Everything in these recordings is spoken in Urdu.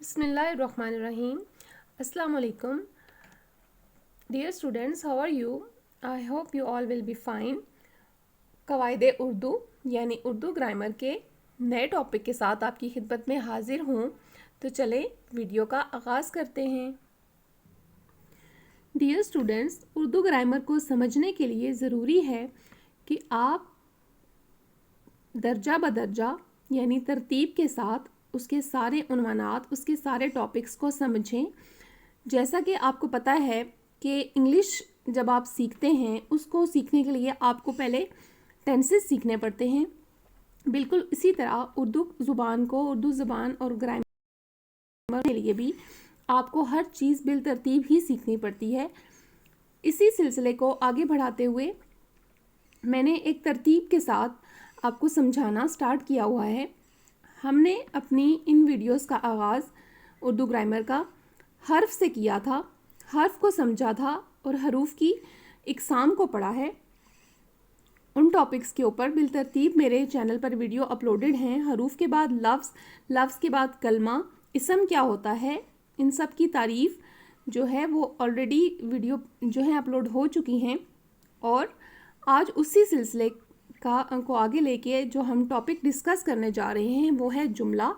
بسم اللہ الرحمن الرحیم. السلام علیکم. Dear students, how are you? I hope you all will be fine. قواعد اردو یعنی اردو گرامر کے نئے ٹاپک کے ساتھ آپ کی خدمت میں حاضر ہوں. تو چلیں ویڈیو کا آغاز کرتے ہیں. ڈیئر اسٹوڈینٹس, اردو گرامر کو سمجھنے کے لیے ضروری ہے کہ آپ درجہ بدرجہ یعنی ترتیب کے ساتھ اس کے سارے عنوانات, اس کے سارے ٹاپکس کو سمجھیں. جیسا کہ آپ کو پتہ ہے کہ انگلش جب آپ سیکھتے ہیں اس کو سیکھنے کے لیے آپ کو پہلے ٹینسز سیکھنے پڑتے ہیں. بالکل اسی طرح اردو زبان اور گرامر کے لیے بھی آپ کو ہر چیز بالترتیب ہی سیکھنی پڑتی ہے. اسی سلسلے کو آگے بڑھاتے ہوئے میں نے ایک ترتیب کے ساتھ آپ کو سمجھانا سٹارٹ کیا ہوا ہے. ہم نے اپنی ان ویڈیوز کا آغاز اردو گرامر کا حرف سے کیا تھا, حرف کو سمجھا تھا اور حروف کی اقسام کو پڑھا ہے. ان ٹاپکس کے اوپر بالترتیب میرے چینل پر ویڈیو اپلوڈڈ ہیں. حروف کے بعد لفظ, لفظ کے بعد کلمہ, اسم کیا ہوتا ہے, ان سب کی تعریف جو ہے وہ آلریڈی ویڈیو جو ہے اپلوڈ ہو چکی ہیں. اور آج اسی سلسلے کو آگے لے کے جو ہم ٹاپک ڈسکس کرنے جا رہے ہیں وہ ہے جملہ,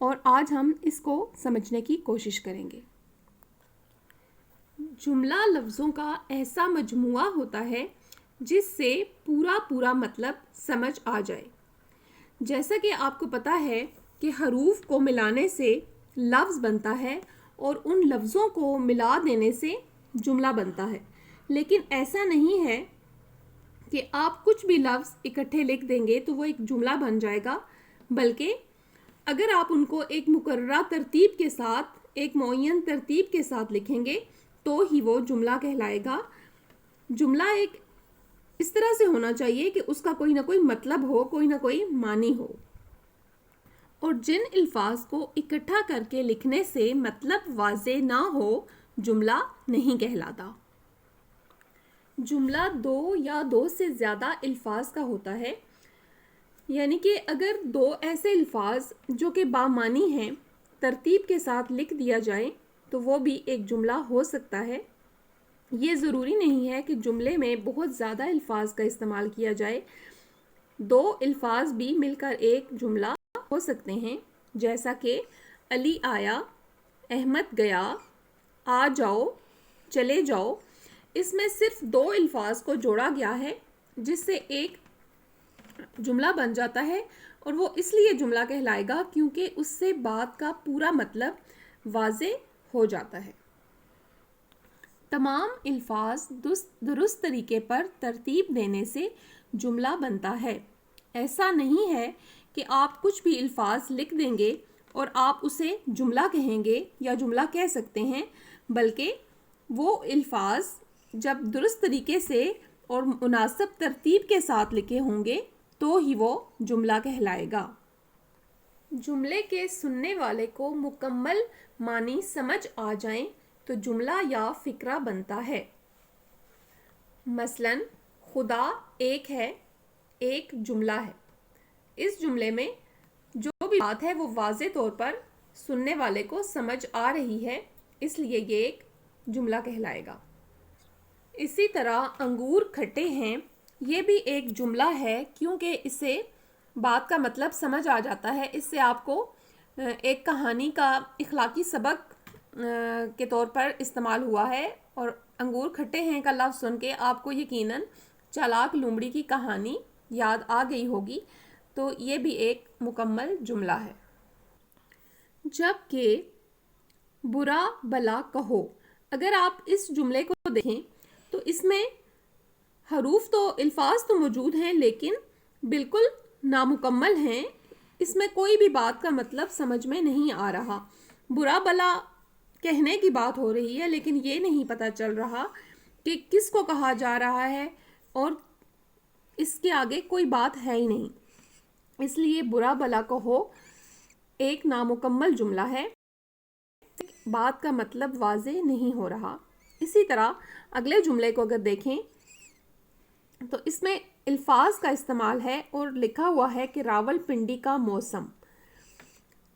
اور آج ہم اس کو سمجھنے کی کوشش کریں گے. جملہ لفظوں کا ایسا مجموعہ ہوتا ہے جس سے پورا مطلب سمجھ آ جائے. جیسا کہ آپ کو پتہ ہے کہ حروف کو ملانے سے لفظ بنتا ہے اور ان لفظوں کو ملا دینے سے جملہ بنتا ہے. لیکن ایسا نہیں ہے کہ آپ کچھ بھی لفظ اکٹھے لکھ دیں گے تو وہ ایک جملہ بن جائے گا, بلکہ اگر آپ ان کو ایک مقررہ ترتیب کے ساتھ, ایک معین ترتیب کے ساتھ لکھیں گے تو ہی وہ جملہ کہلائے گا. جملہ ایک اس طرح سے ہونا چاہیے کہ اس کا کوئی نہ کوئی مطلب ہو, کوئی نہ کوئی معنی ہو, اور جن الفاظ کو اکٹھا کر کے لکھنے سے مطلب واضح نہ ہو جملہ نہیں کہلاتا. جملہ دو یا دو سے زیادہ الفاظ کا ہوتا ہے, یعنی کہ اگر دو ایسے الفاظ جو کہ بامعنی ہیں ترتیب کے ساتھ لکھ دیا جائے تو وہ بھی ایک جملہ ہو سکتا ہے. یہ ضروری نہیں ہے کہ جملے میں بہت زیادہ الفاظ کا استعمال کیا جائے, دو الفاظ بھی مل کر ایک جملہ ہو سکتے ہیں. جیسا کہ علی آیا, احمد گیا, آ جاؤ, چلے جاؤ. اس میں صرف دو الفاظ کو جوڑا گیا ہے جس سے ایک جملہ بن جاتا ہے, اور وہ اس لیے جملہ کہلائے گا کیونکہ اس سے بات کا پورا مطلب واضح ہو جاتا ہے. تمام الفاظ درست طریقے پر ترتیب دینے سے جملہ بنتا ہے. ایسا نہیں ہے کہ آپ کچھ بھی الفاظ لکھ دیں گے اور آپ اسے جملہ کہیں گے یا جملہ کہہ سکتے ہیں, بلکہ وہ الفاظ جب درست طریقے سے اور مناسب ترتیب کے ساتھ لکھے ہوں گے تو ہی وہ جملہ کہلائے گا. جملے کے سننے والے کو مکمل معنی سمجھ آ جائیں تو جملہ یا فقرہ بنتا ہے. مثلاً خدا ایک ہے, ایک جملہ ہے. اس جملے میں جو بھی بات ہے وہ واضح طور پر سننے والے کو سمجھ آ رہی ہے, اس لیے یہ ایک جملہ کہلائے گا. اسی طرح انگور کھٹے ہیں, یہ بھی ایک جملہ ہے کیونکہ اس سے بات کا مطلب سمجھ آ جاتا ہے. اس سے آپ کو ایک کہانی کا اخلاقی سبق کے طور پر استعمال ہوا ہے, اور انگور کھٹے ہیں کا لفظ سن کے آپ کو یقیناً چالاک لومڑی کی کہانی یاد آ گئی ہوگی, تو یہ بھی ایک مکمل جملہ ہے. جب کہ برا بلا کہو, اگر آپ اس جملے کو دیکھیں تو اس میں حروف تو الفاظ تو موجود ہیں لیکن بالکل نامکمل ہیں. اس میں کوئی بھی بات کا مطلب سمجھ میں نہیں آ رہا. برا بلا کہنے کی بات ہو رہی ہے لیکن یہ نہیں پتہ چل رہا کہ کس کو کہا جا رہا ہے, اور اس کے آگے کوئی بات ہے ہی نہیں. اس لیے برا بلا کہو ایک نامکمل جملہ ہے, بات کا مطلب واضح نہیں ہو رہا. اسی طرح اگلے جملے کو اگر دیکھیں تو اس میں الفاظ کا استعمال ہے اور لکھا ہوا ہے کہ راول پنڈی کا موسم.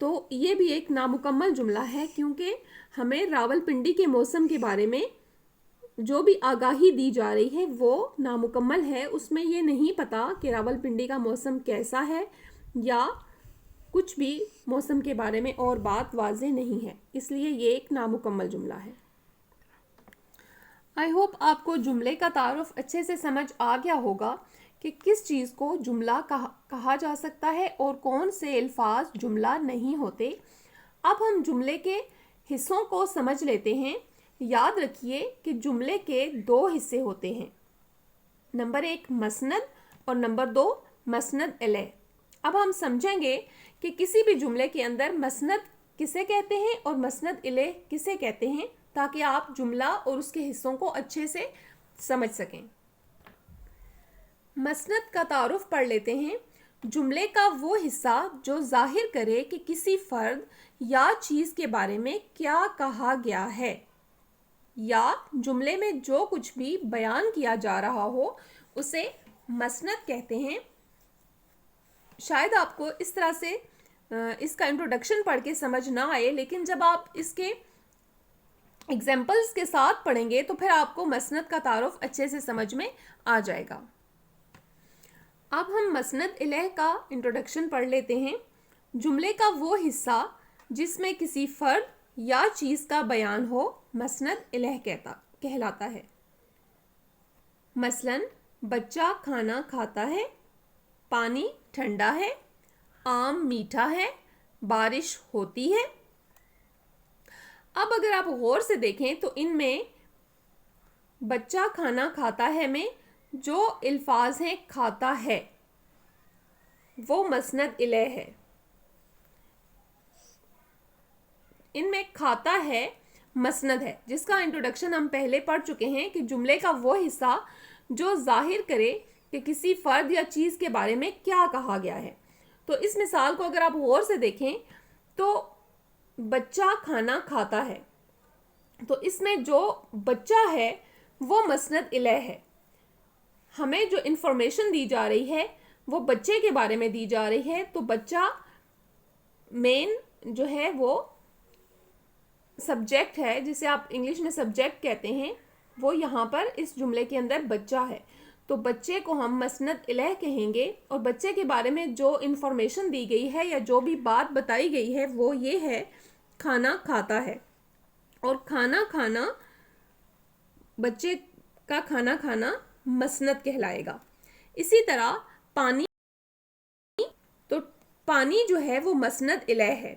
تو یہ بھی ایک نامکمل جملہ ہے، کیونکہ ہمیں راولپنڈی کے موسم کے بارے میں جو بھی آگاہی دی جا رہی ہے وہ نامکمل ہے. اس میں یہ نہیں پتا کہ راولپنڈی کا موسم کیسا ہے، یا کچھ بھی موسم کے بارے میں اور بات واضح نہیں ہے، اس لیے یہ ایک نامکمل جملہ ہے. آئی ہوپ آپ کو جملے کا تعارف اچھے سے سمجھ آ گیا ہوگا کہ کس چیز کو جملہ کہا جا سکتا ہے اور کون سے الفاظ جملہ نہیں ہوتے. اب ہم جملے کے حصوں کو سمجھ لیتے ہیں. یاد رکھیے کہ جملے کے 2 حصے ہوتے ہیں، نمبر 1 مسند اور نمبر 2 مسند الیہ. اب ہم سمجھیں گے کہ کسی بھی جملے کے اندر مسند کسے کہتے ہیں اور مسند الیہ کسے کہتے ہیں، تاکہ آپ جملہ اور اس کے حصوں کو اچھے سے سمجھ سکیں. مسند کا تعارف پڑھ لیتے ہیں. جملے کا وہ حصہ جو ظاہر کرے کہ کسی فرد یا چیز کے بارے میں کیا کہا گیا ہے، یا جملے میں جو کچھ بھی بیان کیا جا رہا ہو اسے مسند کہتے ہیں. شاید آپ کو اس طرح سے اس کا انٹروڈکشن پڑھ کے سمجھ نہ آئے، لیکن جب آپ اس کے ایگزامپلز کے ساتھ پڑھیں گے تو پھر آپ کو مسند کا تعارف اچھے سے سمجھ میں آ جائے گا. اب ہم مسند الیہ کا انٹروڈکشن پڑھ لیتے ہیں. جملے کا وہ حصہ جس میں کسی فرد یا چیز کا بیان ہو مسند الیہ کہلاتا ہے. مثلاً بچہ کھانا کھاتا ہے، پانی ٹھنڈا ہے، آم میٹھا ہے، بارش ہوتی ہے. اب اگر آپ غور سے دیکھیں تو ان میں بچہ کھانا کھاتا ہے میں جو الفاظ ہیں کھاتا ہے وہ مسند الیہ ہے. ان میں کھاتا ہے مسند ہے، جس کا انٹروڈکشن ہم پہلے پڑھ چکے ہیں کہ جملے کا وہ حصہ جو ظاہر کرے کہ کسی فرد یا چیز کے بارے میں کیا کہا گیا ہے. تو اس مثال کو اگر آپ غور سے دیکھیں تو بچہ کھانا کھاتا ہے، تو اس میں جو بچہ ہے وہ مسند الیہ ہے. ہمیں جو انفارمیشن دی جا رہی ہے وہ بچے کے بارے میں دی جا رہی ہے، تو بچہ مین جو ہے وہ سبجیکٹ ہے، جسے آپ انگلش میں سبجیکٹ کہتے ہیں، وہ یہاں پر اس جملے کے اندر بچہ ہے. تو بچے کو ہم مسند الیہ کہیں گے، اور بچے کے بارے میں جو انفارمیشن دی گئی ہے یا جو بھی بات بتائی گئی ہے وہ یہ ہے کھانا کھاتا ہے. اور کھانا کھانا، بچے کا کھانا کھانا مسند کہلائے گا. اسی طرح پانی، تو پانی جو ہے وہ مسند الیہ ہے.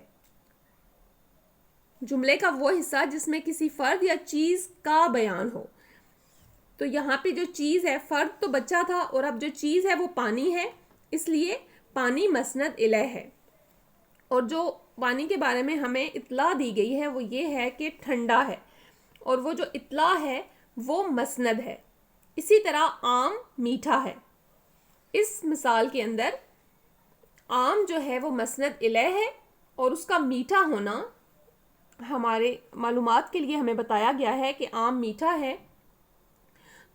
جملے کا وہ حصہ جس میں کسی فرد یا چیز کا بیان ہو. تو یہاں پہ جو چیز ہے، فرد تو بچہ تھا اور اب جو چیز ہے وہ پانی ہے، اس لیے پانی مسند الیہ ہے. اور جو پانی کے بارے میں ہمیں اطلاع دی گئی ہے وہ یہ ہے کہ ٹھنڈا ہے، اور وہ جو اطلاع ہے وہ مسند ہے. اسی طرح آم میٹھا ہے. اس مثال کے اندر آم جو ہے وہ مسند الیہ ہے، اور اس کا میٹھا ہونا ہمارے معلومات کے لیے ہمیں بتایا گیا ہے کہ آم میٹھا ہے،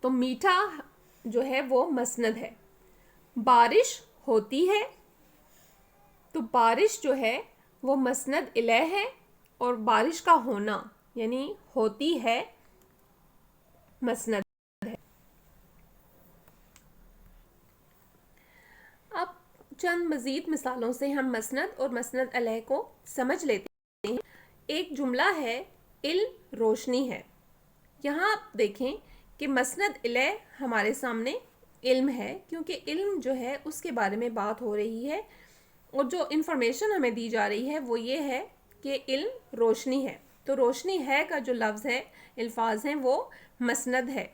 تو میٹھا جو ہے وہ مسند ہے. بارش ہوتی ہے، تو بارش جو ہے وہ مسند الیہ ہے، اور بارش کا ہونا یعنی ہوتی ہے مسند ہے. اب چند مزید مثالوں سے ہم مسند اور مسند الیہ کو سمجھ لیتے ہیں. ایک جملہ ہے علم روشنی ہے. یہاں آپ دیکھیں کہ مسند الیہ ہمارے سامنے علم ہے، کیونکہ علم جو ہے اس کے بارے میں بات ہو رہی ہے، اور جو انفارمیشن ہمیں دی جا رہی ہے وہ یہ ہے کہ علم روشنی ہے. تو روشنی ہے کا جو لفظ ہے، الفاظ ہیں، وہ مسند ہے.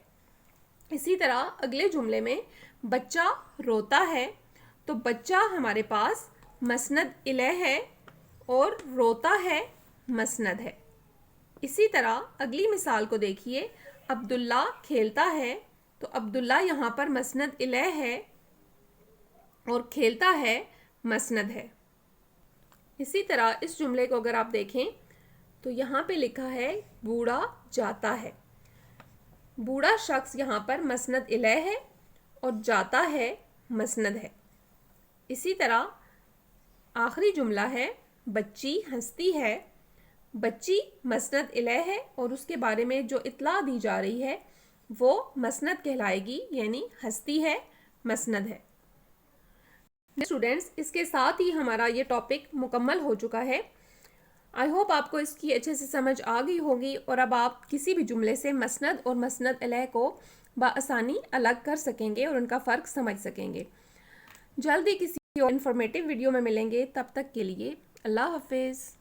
اسی طرح اگلے جملے میں بچہ روتا ہے، تو بچہ ہمارے پاس مسند الیہ ہے اور روتا ہے مسند ہے. اسی طرح اگلی مثال کو دیکھیے، عبداللہ کھیلتا ہے، تو عبداللہ یہاں پر مسند الیہ ہے اور کھیلتا ہے مسند ہے. اسی طرح اس جملے کو اگر آپ دیکھیں تو یہاں پہ لکھا ہے بوڑھا جاتا ہے. بوڑھا شخص یہاں پر مسند الیہ ہے اور جاتا ہے مسند ہے. اسی طرح آخری جملہ ہے بچی ہنستی ہے، بچی مسند الیہ ہے اور اس کے بارے میں جو اطلاع دی جا رہی ہے وہ مسند کہلائے گی، یعنی ہستی ہے، مسند ہے۔ اسٹوڈینٹس، اس کے ساتھ ہی ہمارا یہ ٹاپک مکمل ہو چکا ہے۔ آئی ہوپ آپ کو اس کی اچھے سے سمجھ آ گئی ہوگی اور اب آپ کسی بھی جملے سے مسند اور مسند الیہ کو بآسانی الگ کر سکیں گے اور ان کا فرق سمجھ سکیں گے۔ جلدی کسی اور انفارمیٹیو ویڈیو میں ملیں گے، تب تک کے لیے اللہ حافظ۔